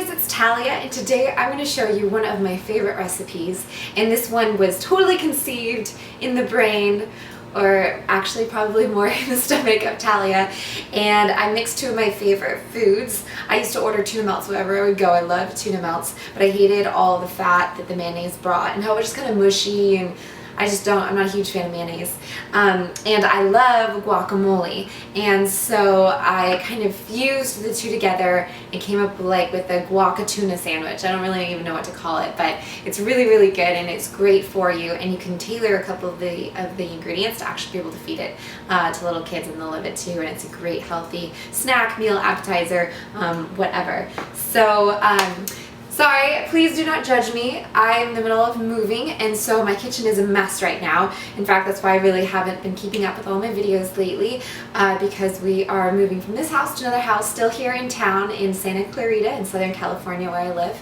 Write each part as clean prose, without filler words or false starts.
guys, it's Talya, and today I'm going to show you one of my favorite recipes, and this one was totally conceived in the brain, or actually probably more in the stomach of Talya, and I mixed two of my favorite foods. I used to order tuna melts wherever I would go. I loved tuna melts, but I hated all the fat that the mayonnaise brought and how it was just kind of mushy, and I'm not a huge fan of mayonnaise. And I love guacamole. And so I kind of fused the two together and came up with a Guacamole-Tuna Sandwich. I don't really even know what to call it, but it's really, really good and it's great for you. And you can tailor a couple of the ingredients to actually be able to feed it to little kids, and they'll love it too. And it's a great, healthy snack, meal, appetizer, whatever. So, sorry, please do not judge me. I'm in the middle of moving, and so my kitchen is a mess right now. In fact, that's why I really haven't been keeping up with all my videos lately, because we are moving from this house to another house, still here in town in Santa Clarita in Southern California where I live.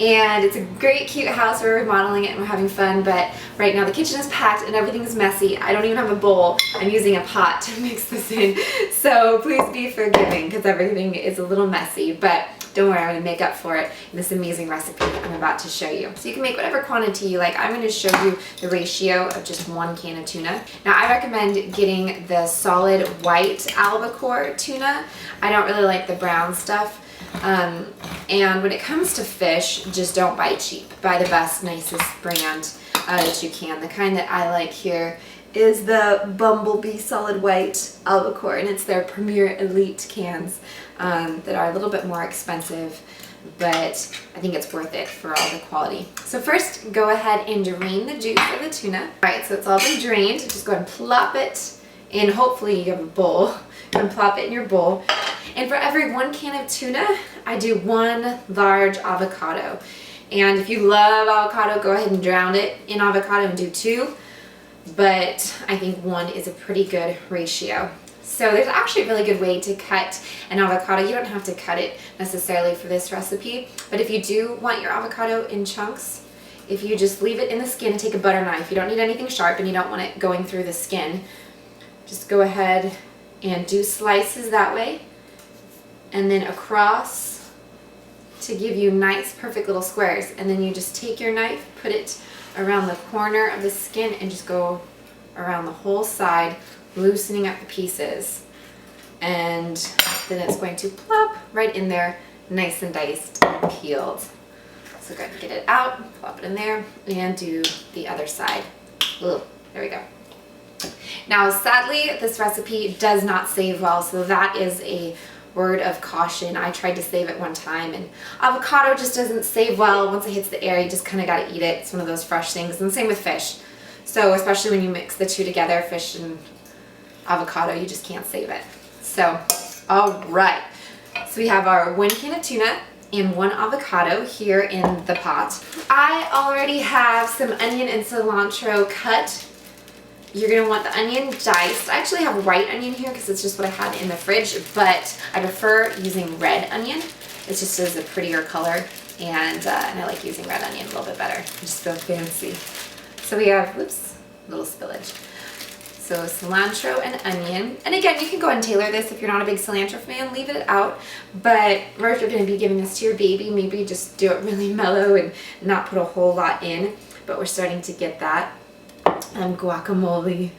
And it's a great, cute house. We're remodeling it and we're having fun, but right now the kitchen is packed and everything is messy. I don't even have a bowl. I'm using a pot to mix this in. So please be forgiving because everything is a little messy, but don't worry, I'm going to make up for it in this amazing recipe I'm about to show you. So you can make whatever quantity you like. I'm going to show you the ratio of just 1 can of tuna. Now I recommend getting the solid white albacore tuna. I don't really like the brown stuff. And when it comes to fish, just don't buy cheap. Buy the best, nicest brand that you can. The kind that I like here is the Bumblebee Solid White Albacore, and it's their Premier Elite cans that are a little bit more expensive, but I think it's worth it for all the quality. So first, go ahead and drain the juice of the tuna. Alright, so it's all been drained. Just go ahead and plop it in. Hopefully you have a bowl. And plop it in your bowl. And for every 1 can of tuna, I do 1 large avocado. And if you love avocado, go ahead and drown it in avocado and do 2. But I think 1 is a pretty good ratio. So there's actually a really good way to cut an avocado. You don't have to cut it necessarily for this recipe, but if you do want your avocado in chunks, if you just leave it in the skin and take a butter knife, you don't need anything sharp and you don't want it going through the skin, just go ahead and do slices that way, and then across to give you nice, perfect little squares. And then you just take your knife, put it around the corner of the skin, and just go around the whole side, loosening up the pieces. And then it's going to plop right in there, nice and diced and peeled. So go ahead and get it out, plop it in there, and do the other side. Ooh, there we go. Now, sadly, this recipe does not save well, so that is a word of caution. I tried to save it one time, and avocado just doesn't save well. Once it hits the air, you just kind of got to eat it. It's one of those fresh things, and same with fish. So especially when you mix the two together, fish and avocado, you just can't save it. So, all right. So we have our 1 can of tuna and 1 avocado here in the pot. I already have some onion and cilantro cut. You're going to want the onion diced. I actually have white onion here because it's just what I had in the fridge, but I prefer using red onion. It just is a prettier color, and I like using red onion a little bit better. I just feel fancy. So we have, whoops, a little spillage. So cilantro and onion. And again, you can go ahead and tailor this if you're not a big cilantro fan, leave it out. But or if you're going to be giving this to your baby, maybe just do it really mellow and not put a whole lot in. But we're starting to get that guacamole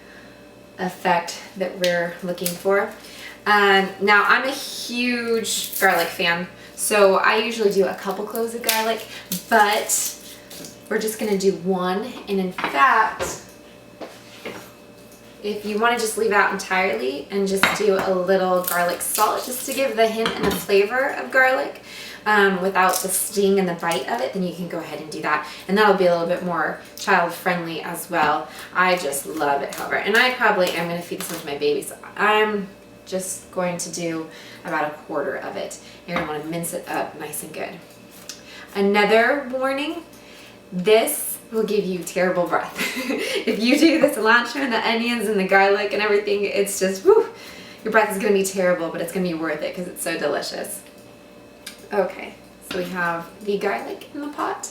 effect that we're looking for. Now I'm a huge garlic fan, so I usually do a couple cloves of garlic, but we're just going to do 1. And in fact, if you want to just leave it out entirely and just do a little garlic salt just to give the hint and the flavor of garlic, without the sting and the bite of it, then you can go ahead and do that. And that'll be a little bit more child friendly as well. I just love it, however. And I probably am going to feed this one to my baby, so I'm just going to do about 1/4 of it. You're going to want to mince it up nice and good. Another warning, this will give you terrible breath. If you do the cilantro and the onions and the garlic and everything, it's just, whew, your breath is going to be terrible, but it's going to be worth it because it's so delicious. Okay, so we have the garlic in the pot.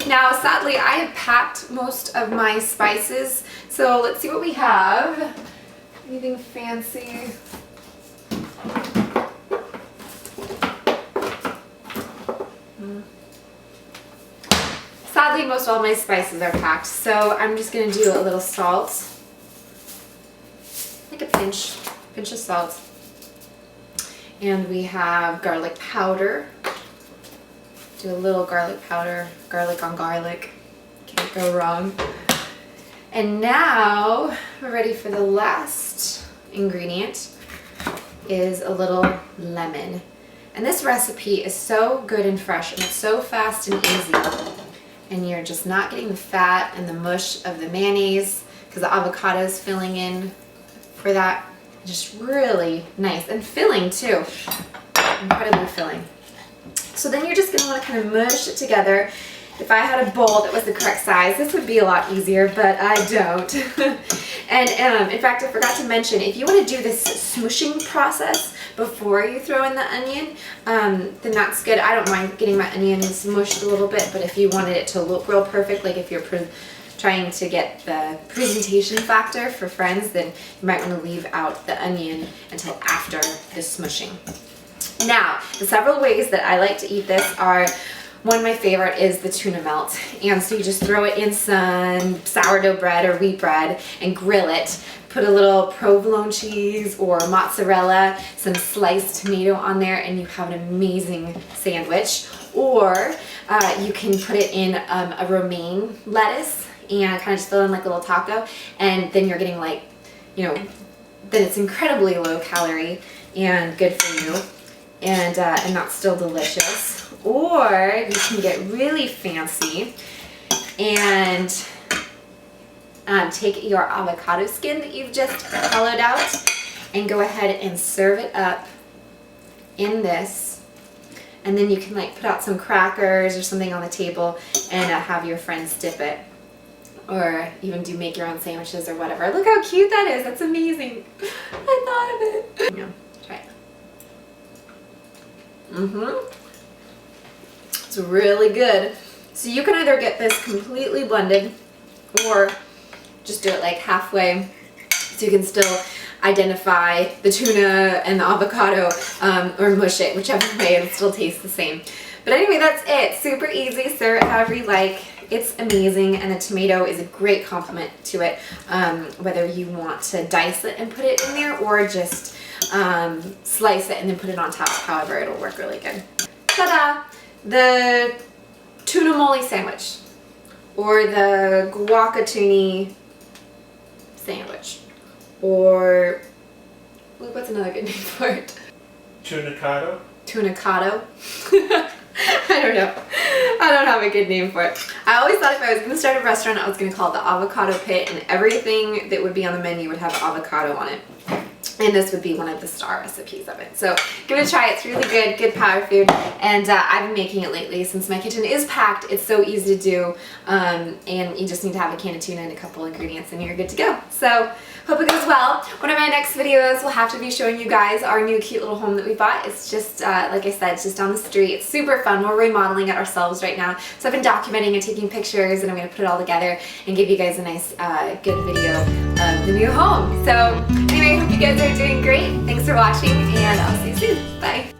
Now, sadly, I have packed most of my spices, so let's see what we have. Anything fancy? sadly, most all my spices are packed, so I'm just gonna do a little salt, like a pinch of salt. And we have garlic powder. Do a little garlic powder, garlic on garlic. Can't go wrong. And now we're ready for the last ingredient, is a little lemon. And this recipe is so good and fresh, and it's so fast and easy. And you're just not getting the fat and the mush of the mayonnaise because the avocado is filling in for that. Just really nice and filling too. Incredibly filling. So then you're just going to want to kind of mush it together. If I had a bowl that was the correct size, this would be a lot easier, but I don't. And in fact, I forgot to mention, if you want to do this smooshing process before you throw in the onion, then that's good. I don't mind getting my onions smushed a little bit, but if you wanted it to look real perfect, like if you're trying to get the presentation factor for friends, then you might want to leave out the onion until after the smushing. Now, the several ways that I like to eat this are, one of my favorite is the tuna melt. And so you just throw it in some sourdough bread or wheat bread and grill it. Put a little provolone cheese or mozzarella, some sliced tomato on there, and you have an amazing sandwich. Or you can put it in a romaine lettuce and kind of just fill in like a little taco, and then you're getting like, you know, then it's incredibly low calorie and good for you, and that's still delicious. Or you can get really fancy and take your avocado skin that you've just hollowed out and go ahead and serve it up in this. And then you can like put out some crackers or something on the table and have your friends dip it. Or even make your own sandwiches or whatever. Look how cute that is. That's amazing. I thought of it. Yeah, try it. It's really good. So you can either get this completely blended or just do it like halfway, so you can still identify the tuna and the avocado, or mush it, whichever way, it'll still taste the same. But anyway, that's it. Super easy. Serve it however you like. It's amazing, and the tomato is a great complement to it, whether you want to dice it and put it in there or just slice it and then put it on top. However, it'll work really good. Ta-da! The tuna mole sandwich, or the guacamole sandwich, or what's another good name for it? Tuna-Cado? Tuna-Cado? I don't know. I don't have a good name for it. I always thought if I was going to start a restaurant, I was going to call it the Avocado Pit, and everything that would be on the menu would have avocado on it. And this would be one of the star recipes of it. So give it a try. It's really good, good power food. And I've been making it lately since my kitchen is packed. It's so easy to do. And you just need to have a can of tuna and a couple ingredients and you're good to go. So hope it goes well. One of my next videos will have to be showing you guys our new cute little home that we bought. It's just, like I said, it's just down the street. It's super fun. We're remodeling it ourselves right now. So I've been documenting and taking pictures, and I'm going to put it all together and give you guys a nice, good video of the new home. So anyway, hope you guys are doing great. Thanks for watching, and I'll see you soon. Bye.